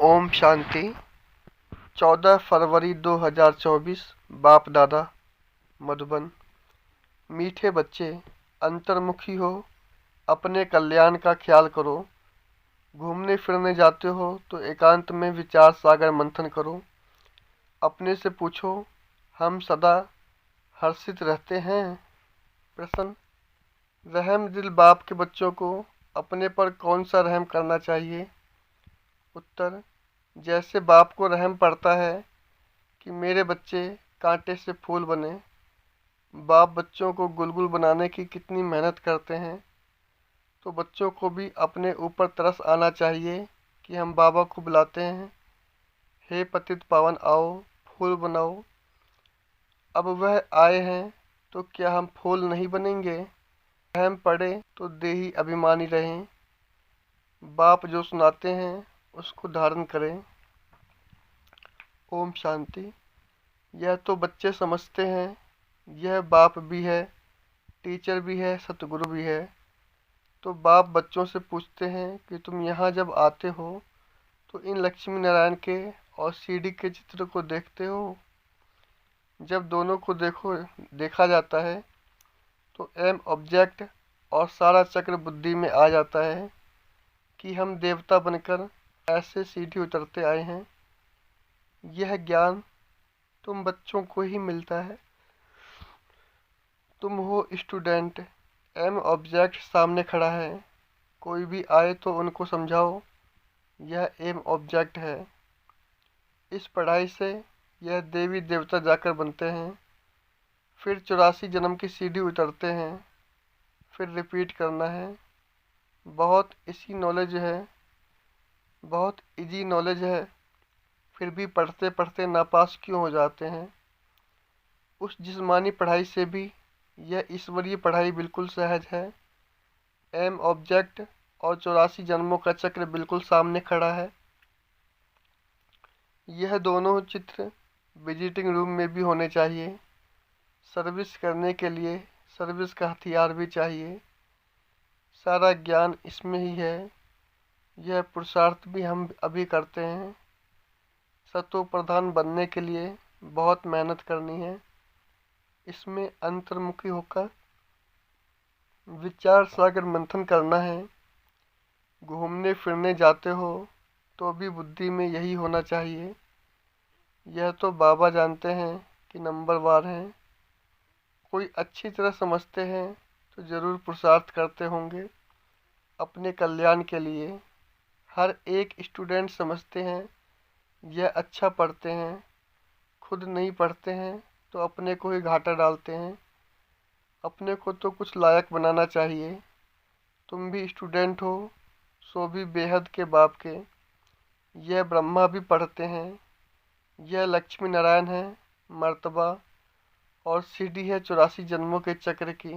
ओम शांति। 14 फरवरी 2024। बाप दादा मधुबन। मीठे बच्चे, अंतर्मुखी हो, अपने कल्याण का ख्याल करो। घूमने फिरने जाते हो तो एकांत में विचार सागर मंथन करो। अपने से पूछो, हम सदा हर्षित रहते हैं? प्रश्न। रहम दिल बाप के बच्चों को अपने पर कौन सा रहम करना चाहिए? उत्तर। जैसे बाप को रहम पड़ता है कि मेरे बच्चे कांटे से फूल बने। बाप बच्चों को गुलगुल बनाने की कितनी मेहनत करते हैं, तो बच्चों को भी अपने ऊपर तरस आना चाहिए कि हम बाबा को बुलाते हैं, हे पतित पावन आओ, फूल बनाओ। अब वह आए हैं तो क्या हम फूल नहीं बनेंगे? रहम पड़े तो देही अभिमानी रहें। बाप जो सुनाते हैं उसको धारण करें। ओम शांति। यह तो बच्चे समझते हैं, यह बाप भी है, टीचर भी है, सतगुरु भी है। तो बाप बच्चों से पूछते हैं कि तुम यहाँ जब आते हो तो इन लक्ष्मी नारायण के और सीढ़ी के चित्र को देखते हो? जब दोनों को देखा जाता है तो एम ऑब्जेक्ट और सारा चक्र बुद्धि में आ जाता है कि हम देवता बनकर ऐसे सीढ़ी उतरते आए हैं। यह ज्ञान तुम बच्चों को ही मिलता है। तुम हो स्टूडेंट, एम ऑब्जेक्ट सामने खड़ा है, कोई भी आए तो उनको समझाओ यह एम ऑब्जेक्ट है। इस पढ़ाई से यह देवी देवता जाकर बनते हैं, फिर 84 जन्म की सीढ़ी उतरते हैं, फिर रिपीट करना है। बहुत इसी नॉलेज है, बहुत इजी नॉलेज है, फिर भी पढ़ते पढ़ते नापास क्यों हो जाते हैं? उस जिस्मानी पढ़ाई से भी यह ईश्वरीय पढ़ाई बिल्कुल सहज है। एम ऑब्जेक्ट और 84 जन्मों का चक्र बिल्कुल सामने खड़ा है। यह दोनों चित्र विजिटिंग रूम में भी होने चाहिए। सर्विस करने के लिए सर्विस का हथियार भी चाहिए। सारा ज्ञान इसमें ही है। यह पुरुषार्थ भी हम अभी करते हैं। सतो प्रधान बनने के लिए बहुत मेहनत करनी है। इसमें अंतर्मुखी होकर विचार सागर मंथन करना है। घूमने फिरने जाते हो तो भी बुद्धि में यही होना चाहिए। यह तो बाबा जानते हैं कि नंबरवार हैं। कोई अच्छी तरह समझते हैं तो ज़रूर पुरुषार्थ करते होंगे अपने कल्याण के लिए। हर एक स्टूडेंट समझते हैं यह अच्छा पढ़ते हैं, खुद नहीं पढ़ते हैं तो अपने को ही घाटा डालते हैं। अपने को तो कुछ लायक बनाना चाहिए। तुम भी स्टूडेंट हो, सो भी बेहद के बाप के। यह ब्रह्मा भी पढ़ते हैं। यह लक्ष्मी नारायण है मर्तबा, और सीढ़ी है 84 जन्मों के चक्र की।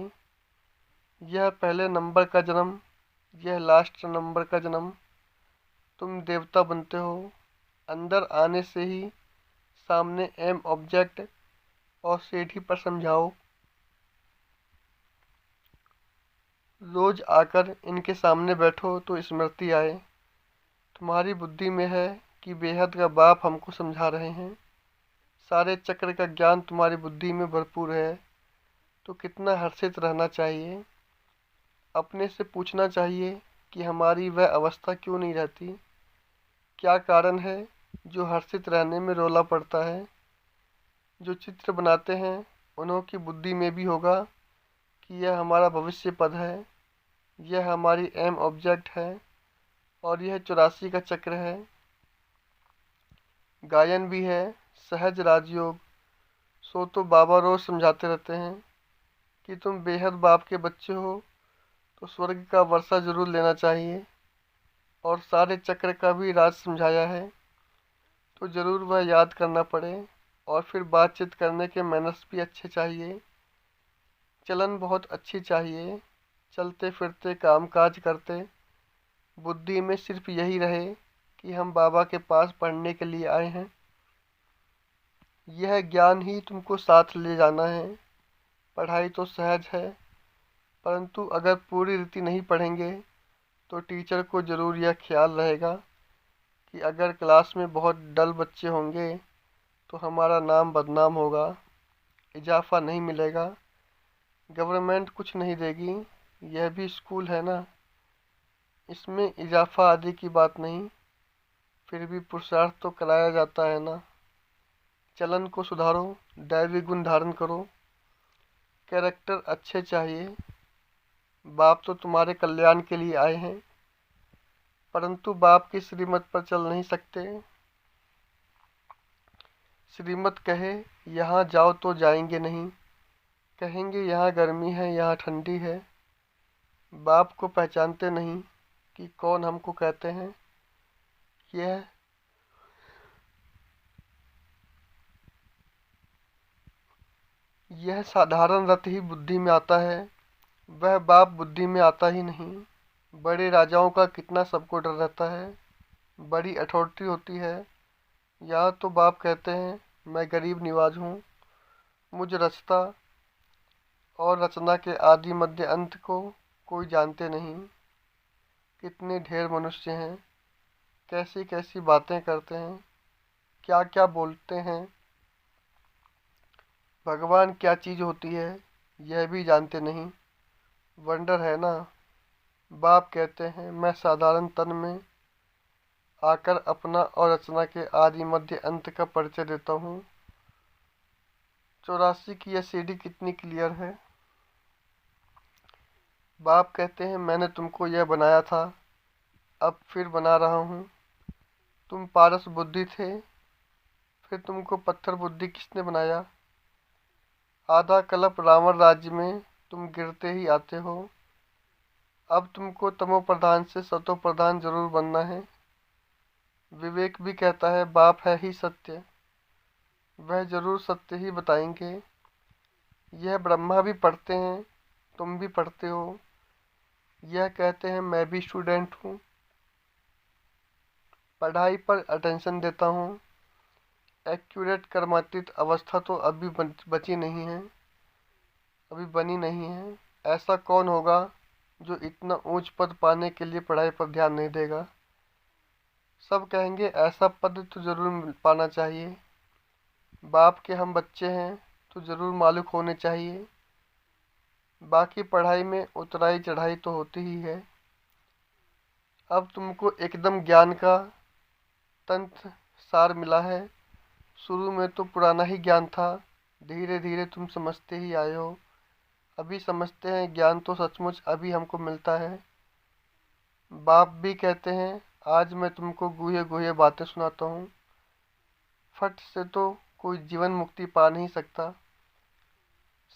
यह पहले नंबर का जन्म, यह लास्ट नंबर का जन्म। तुम देवता बनते हो। अंदर आने से ही सामने एम ऑब्जेक्ट और सीढ़ी पर समझाओ। रोज आकर इनके सामने बैठो तो स्मृति आए। तुम्हारी बुद्धि में है कि बेहद का बाप हमको समझा रहे हैं। सारे चक्र का ज्ञान तुम्हारी बुद्धि में भरपूर है, तो कितना हर्षित रहना चाहिए। अपने से पूछना चाहिए कि हमारी वह अवस्था क्यों नहीं रहती। क्या कारण है जो हर्षित रहने में रोला पड़ता है? जो चित्र बनाते हैं उन्हों की बुद्धि में भी होगा कि यह हमारा भविष्य पद है, यह हमारी एम ऑब्जेक्ट है और यह 84 का चक्र है। गायन भी है सहज राजयोग। सो तो बाबा रोज समझाते रहते हैं कि तुम बेहद बाप के बच्चे हो तो स्वर्ग का वर्षा जरूर लेना चाहिए। और सारे चक्र का भी राज समझाया है, तो ज़रूर वह याद करना पड़े। और फिर बातचीत करने के मैनर्स भी अच्छे चाहिए। चलन बहुत अच्छी चाहिए। चलते फिरते काम काज करते बुद्धि में सिर्फ यही रहे कि हम बाबा के पास पढ़ने के लिए आए हैं। यह ज्ञान ही तुमको साथ ले जाना है। पढ़ाई तो सहज है, परंतु अगर पूरी रीति नहीं पढ़ेंगे तो टीचर को ज़रूर यह ख्याल रहेगा कि अगर क्लास में बहुत डल बच्चे होंगे तो हमारा नाम बदनाम होगा, इजाफ़ा नहीं मिलेगा, गवर्नमेंट कुछ नहीं देगी। यह भी स्कूल है ना, इसमें इजाफ़ा आदि की बात नहीं, फिर भी पुरुषार्थ तो कराया जाता है ना। चलन को सुधारो, दैवी गुण धारण करो, कैरेक्टर अच्छे चाहिए। बाप तो तुम्हारे कल्याण के लिए आए हैं, परंतु बाप की श्रीमत पर चल नहीं सकते। श्रीमत कहे यहाँ जाओ तो जाएंगे नहीं, कहेंगे यहाँ गर्मी है, यहाँ ठंडी है। बाप को पहचानते नहीं कि कौन हमको कहते हैं। यह यह साधारण रथ ही बुद्धि में आता है, वह बाप बुद्धि में आता ही नहीं। बड़े राजाओं का कितना सबको डर रहता है, बड़ी अथॉरिटी होती है। यहाँ तो बाप कहते हैं मैं गरीब निवाज हूँ, मुझ रचता और रचना के आदि मध्य अंत को कोई जानते नहीं। कितने ढेर मनुष्य हैं, कैसी कैसी बातें करते हैं, क्या क्या बोलते हैं। भगवान क्या चीज़ होती है यह भी जानते नहीं। वंडर है ना। बाप कहते हैं मैं साधारण तन में आकर अपना और रचना के आदि मध्य अंत का परिचय देता हूँ। 84 की यह सीढ़ी कितनी क्लियर है। बाप कहते हैं मैंने तुमको यह बनाया था, अब फिर बना रहा हूँ। तुम पारस बुद्धि थे, फिर तुमको पत्थर बुद्धि किसने बनाया। आधा कल्प रावण राज्य में तुम गिरते ही आते हो, अब तुमको तमो प्रधान से सतो प्रधान जरूर बनना है। विवेक भी कहता है बाप है ही सत्य, वह जरूर सत्य ही बताएंगे। यह ब्रह्मा भी पढ़ते हैं, तुम भी पढ़ते हो। यह कहते हैं मैं भी स्टूडेंट हूँ, पढ़ाई पर अटेंशन देता हूँ। एक्यूरेट कर्मातीत अवस्था तो अभी बची नहीं है, अभी बनी नहीं है। ऐसा कौन होगा जो इतना ऊंच पद पाने के लिए पढ़ाई पर ध्यान नहीं देगा। सब कहेंगे ऐसा पद तो जरूर पाना चाहिए। बाप के हम बच्चे हैं तो जरूर मालिक होने चाहिए। बाकी पढ़ाई में उतराई चढ़ाई तो होती ही है। अब तुमको एकदम ज्ञान का तंत्र सार मिला है, शुरू में तो पुराना ही ज्ञान था, धीरे धीरे तुम समझते ही आए हो। अभी समझते हैं ज्ञान तो सचमुच अभी हमको मिलता है। बाप भी कहते हैं आज मैं तुमको गुहे गुहे बातें सुनाता हूँ। फट से तो कोई जीवन मुक्ति पा नहीं सकता,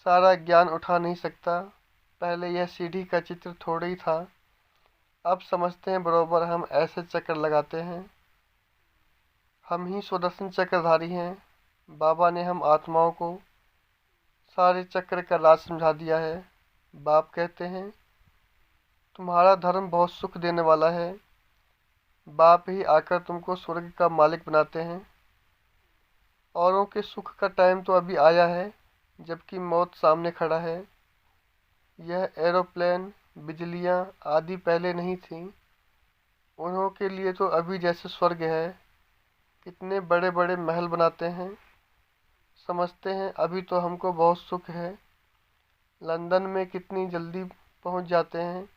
सारा ज्ञान उठा नहीं सकता। पहले यह सीढ़ी का चित्र थोड़ा ही था, अब समझते हैं बरोबर हम ऐसे चक्कर लगाते हैं। हम ही सुदर्शन चक्रधारी हैं। बाबा ने हम आत्माओं को सारे चक्र का राज समझा दिया है। बाप कहते हैं तुम्हारा धर्म बहुत सुख देने वाला है। बाप ही आकर तुमको स्वर्ग का मालिक बनाते हैं। औरों के सुख का टाइम तो अभी आया है, जबकि मौत सामने खड़ा है। यह एरोप्लेन बिजलियाँ आदि पहले नहीं थीं, उन्हों के लिए तो अभी जैसे स्वर्ग है। कितने बड़े बड़े महल बनाते हैं, समझते हैं अभी तो हमको बहुत सुख है। लंदन में कितनी जल्दी पहुंच जाते हैं,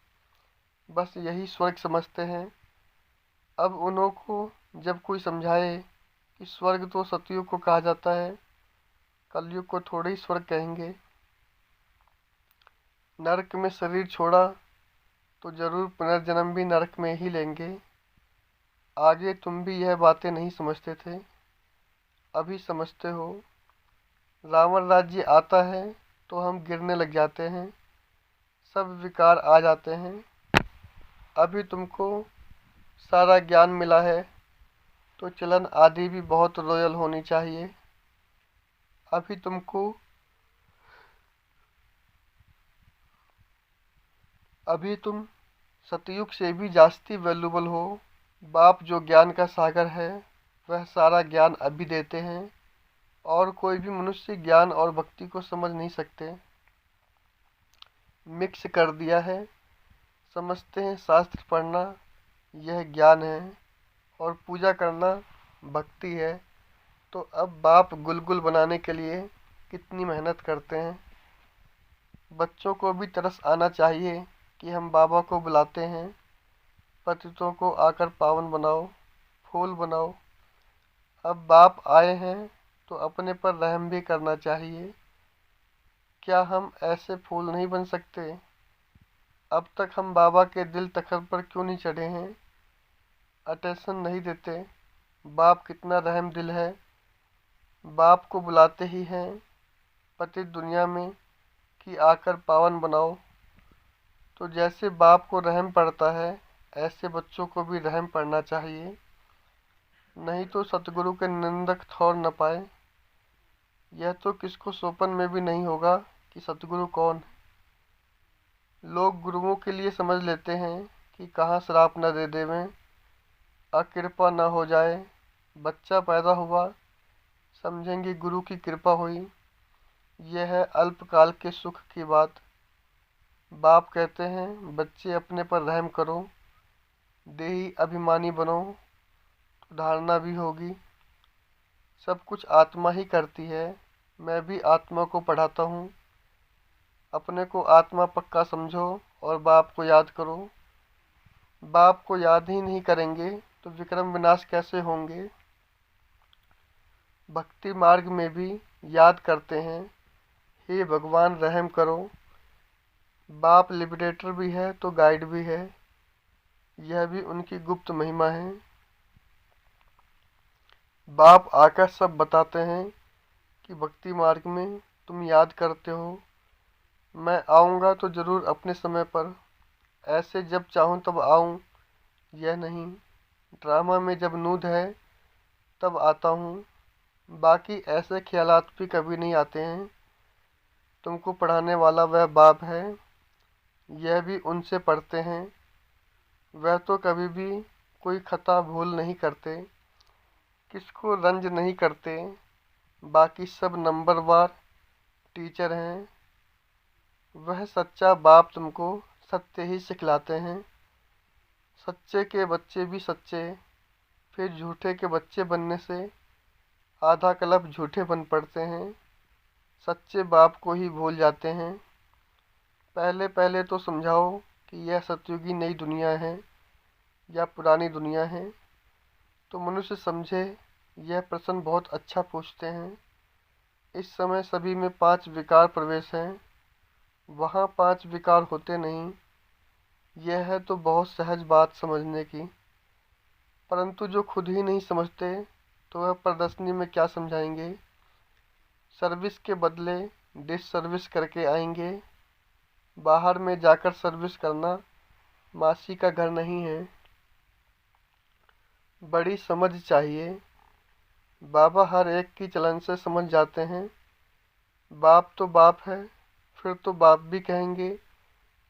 बस यही स्वर्ग समझते हैं। अब उन्हों को जब कोई समझाए कि स्वर्ग तो सतयुग को कहा जाता है, कलयुग को थोड़े ही स्वर्ग कहेंगे। नरक में शरीर छोड़ा तो जरूर पुनर्जन्म भी नरक में ही लेंगे। आगे तुम भी यह बातें नहीं समझते थे, अभी समझते हो। रावण राज्य आता है तो हम गिरने लग जाते हैं, सब विकार आ जाते हैं। अभी तुमको सारा ज्ञान मिला है तो चलन आदि भी बहुत रॉयल होनी चाहिए। अभी तुमको अभी तुम सतयुग से भी जास्ती वैल्यूबल हो। बाप जो ज्ञान का सागर है वह सारा ज्ञान अभी देते हैं, और कोई भी मनुष्य ज्ञान और भक्ति को समझ नहीं सकते। मिक्स कर दिया है। समझते हैं शास्त्र पढ़ना यह ज्ञान है और पूजा करना भक्ति है, तो अब बाप गुलगुल बनाने के लिए कितनी मेहनत करते हैं। बच्चों को भी तरस आना चाहिए कि हम बाबा को बुलाते हैं, पतितों को आकर पावन बनाओ, फूल बनाओ। अब बाप आए हैं तो अपने पर रहम भी करना चाहिए। क्या हम ऐसे फूल नहीं बन सकते? अब तक हम बाबा के दिल तखत पर क्यों नहीं चढ़े हैं? अटेंशन नहीं देते। बाप कितना रहम दिल है। बाप को बुलाते ही हैं पतित दुनिया में कि आकर पावन बनाओ। तो जैसे बाप को रहम पड़ता है, ऐसे बच्चों को भी रहम पड़ना चाहिए, नहीं तो सतगुरु के निंदक ठौर न पाए। यह तो किसको सोपन में भी नहीं होगा कि सतगुरु कौन है। लोग गुरुओं के लिए समझ लेते हैं कि कहाँ श्राप न दे देवें, अकृपा न हो जाए। बच्चा पैदा हुआ, समझेंगे गुरु की कृपा हुई। यह है अल्पकाल के सुख की बात। बाप कहते हैं बच्चे अपने पर रहम करो, देही अभिमानी बनो तो धारणा भी होगी। सब कुछ आत्मा ही करती है। मैं भी आत्मा को पढ़ाता हूँ। अपने को आत्मा पक्का समझो और बाप को याद करो। बाप को याद ही नहीं करेंगे तो विक्रम विनाश कैसे होंगे। भक्ति मार्ग में भी याद करते हैं, हे भगवान रहम करो। बाप लिबरेटर भी है तो गाइड भी है, यह भी उनकी गुप्त महिमा है। बाप आकर सब बताते हैं कि भक्ति मार्ग में तुम याद करते हो। मैं आऊँगा तो ज़रूर अपने समय पर, ऐसे जब चाहूँ तब आऊँ यह नहीं। ड्रामा में जब नूद है तब आता हूँ, बाकी ऐसे ख्यालात भी कभी नहीं आते हैं। तुमको पढ़ाने वाला वह बाप है, यह भी उनसे पढ़ते हैं। वह तो कभी भी कोई खता भूल नहीं करते, किसको रंज नहीं करते। बाकी सब नंबरवार टीचर हैं। वह सच्चा बाप तुमको सत्य ही सिखलाते हैं। सच्चे के बच्चे भी सच्चे, फिर झूठे के बच्चे बनने से आधा कल्प झूठे बन पड़ते हैं। सच्चे बाप को ही भूल जाते हैं। पहले पहले तो समझाओ कि यह सतयुगी नई दुनिया है या पुरानी दुनिया है, तो मनुष्य समझे। यह प्रश्न बहुत अच्छा पूछते हैं। इस समय सभी में 5 विकार प्रवेश हैं, वहाँ 5 विकार होते नहीं। यह है तो बहुत सहज बात समझने की, परंतु जो खुद ही नहीं समझते तो वह प्रदर्शनी में क्या समझाएंगे। सर्विस के बदले डिस सर्विस करके आएंगे। बाहर में जाकर सर्विस करना मासी का घर नहीं है। बड़ी समझ चाहिए। बाबा हर एक की चलन से समझ जाते हैं। बाप तो बाप है, फिर तो बाप भी कहेंगे।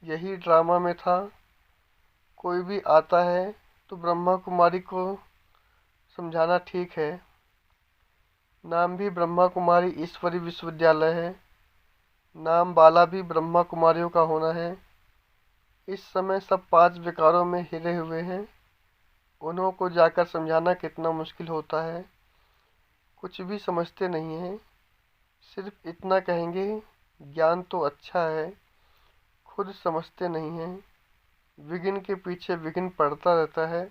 यही ड्रामा में था। कोई भी आता है तो ब्रह्मा कुमारी को समझाना ठीक है। नाम भी ब्रह्मा कुमारी ईश्वरी विश्वविद्यालय है, नाम वाला भी ब्रह्मा कुमारियों का होना है। इस समय सब 5 विकारों में हिरे हुए हैं। उन्हों को जाकर समझाना कितना मुश्किल होता है। कुछ भी समझते नहीं हैं, सिर्फ इतना कहेंगे ज्ञान तो अच्छा है, खुद समझते नहीं हैं। विघ्न के पीछे विघ्न पड़ता रहता है,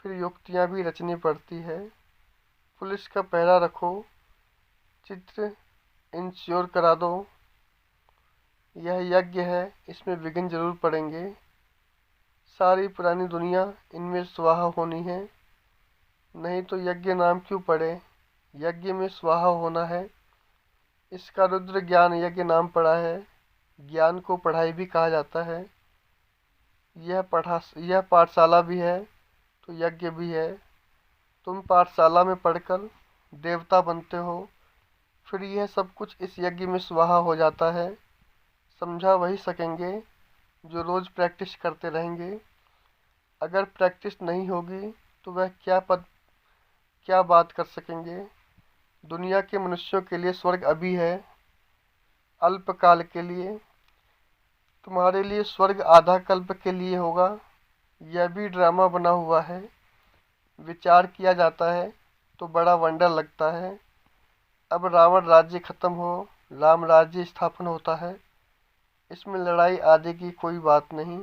फिर युक्तियाँ भी रचनी पड़ती है। पुलिस का पहरा रखो, चित्र इंश्योर करा दो। यह यज्ञ है, इसमें विघ्न जरूर पड़ेंगे। सारी पुरानी दुनिया इनमें स्वाहा होनी है, नहीं तो यज्ञ नाम क्यों पड़े। यज्ञ में स्वाहा होना है। इसका रुद्र ज्ञान यज्ञ नाम पड़ा है। ज्ञान को पढ़ाई भी कहा जाता है। यह पाठशाला भी है तो यज्ञ भी है। तुम पाठशाला में पढ़कर देवता बनते हो, फिर यह सब कुछ इस यज्ञ में स्वाहा हो जाता है। समझा वही सकेंगे जो रोज़ प्रैक्टिस करते रहेंगे। अगर प्रैक्टिस नहीं होगी तो वह क्या बात कर सकेंगे। दुनिया के मनुष्यों के लिए स्वर्ग अभी है, अल्पकाल के लिए। तुम्हारे लिए स्वर्ग आधा कल्प के लिए होगा। यह भी ड्रामा बना हुआ है। विचार किया जाता है तो बड़ा वंडर लगता है। अब रावण राज्य खत्म हो, राम राज्य स्थापन होता है। इसमें लड़ाई आदि की कोई बात नहीं।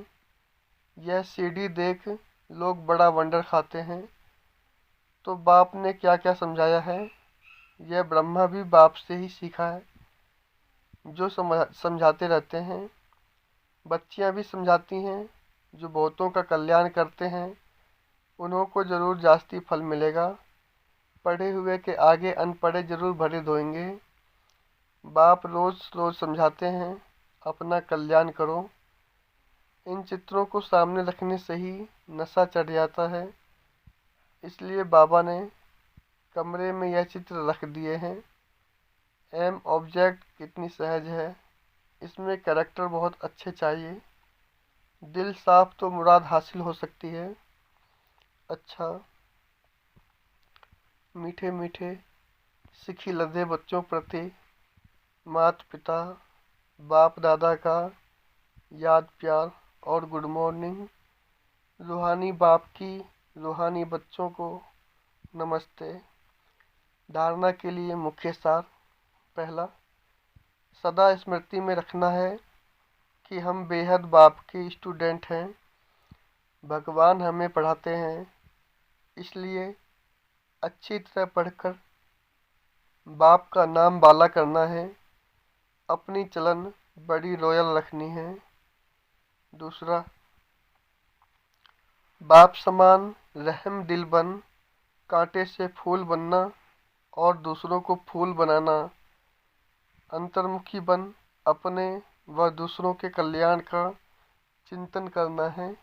यह सीडी देख लोग बड़ा वंडर खाते हैं। तो बाप ने क्या क्या समझाया है, यह ब्रह्मा भी बाप से ही सीखा है, जो समझाते रहते हैं। बच्चियां भी समझाती हैं, जो बहुतों का कल्याण करते हैं उन्हों को जरूर जास्ती फल मिलेगा। पढ़े हुए के आगे अनपढ़े जरूर भरे धोएंगे। बाप रोज रोज समझाते हैं, अपना कल्याण करो। इन चित्रों को सामने रखने से ही नशा चढ़ जाता है, इसलिए बाबा ने कमरे में यह चित्र रख दिए हैं। एम ऑब्जेक्ट कितनी सहज है, इसमें कैरेक्टर बहुत अच्छे चाहिए। दिल साफ तो मुराद हासिल हो सकती है। अच्छा, मीठे मीठे सिखी लदे बच्चों प्रति माता पिता बाप दादा का याद प्यार और गुड मॉर्निंग। रूहानी बाप की रूहानी बच्चों को नमस्ते। धारणा के लिए मुख्य सार। पहला, सदा स्मृति में रखना है कि हम बेहद बाप के स्टूडेंट हैं। भगवान हमें पढ़ाते हैं, इसलिए अच्छी तरह पढ़कर बाप का नाम बाला करना है। अपनी चलन बड़ी रॉयल रखनी है। दूसरा, बाप समान रहम दिल बन कांटे से फूल बनना और दूसरों को फूल बनाना। अंतर्मुखी बन अपने व दूसरों के कल्याण का चिंतन करना है।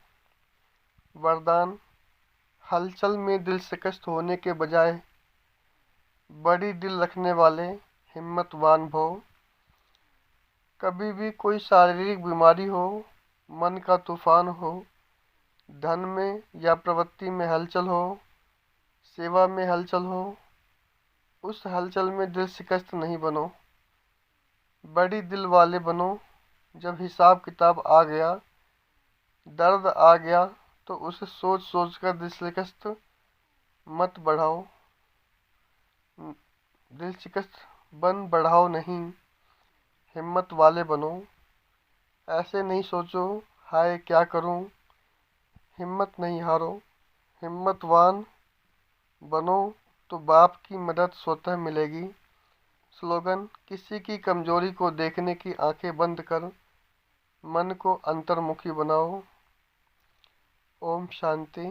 वरदान, हलचल में दिल शिकस्त होने के बजाय बड़ी दिल रखने वाले हिम्मतवान भव। कभी भी कोई शारीरिक बीमारी हो, मन का तूफान हो, धन में या प्रवृत्ति में हलचल हो, सेवा में हलचल हो, उस हलचल में दिल शिकस्त नहीं बनो, बड़ी दिल वाले बनो। जब हिसाब किताब आ गया, दर्द आ गया, तो उसे सोच सोच कर दिल शिकस्त मत बढ़ाओ। दिल शिकस्त बन बढ़ाओ नहीं, हिम्मत वाले बनो। ऐसे नहीं सोचो हाय क्या करूं, हिम्मत नहीं हारो। हिम्मतवान बनो तो बाप की मदद स्वतः मिलेगी। स्लोगन, किसी की कमजोरी को देखने की आंखें बंद कर मन को अंतर्मुखी बनाओ। ओम शांति।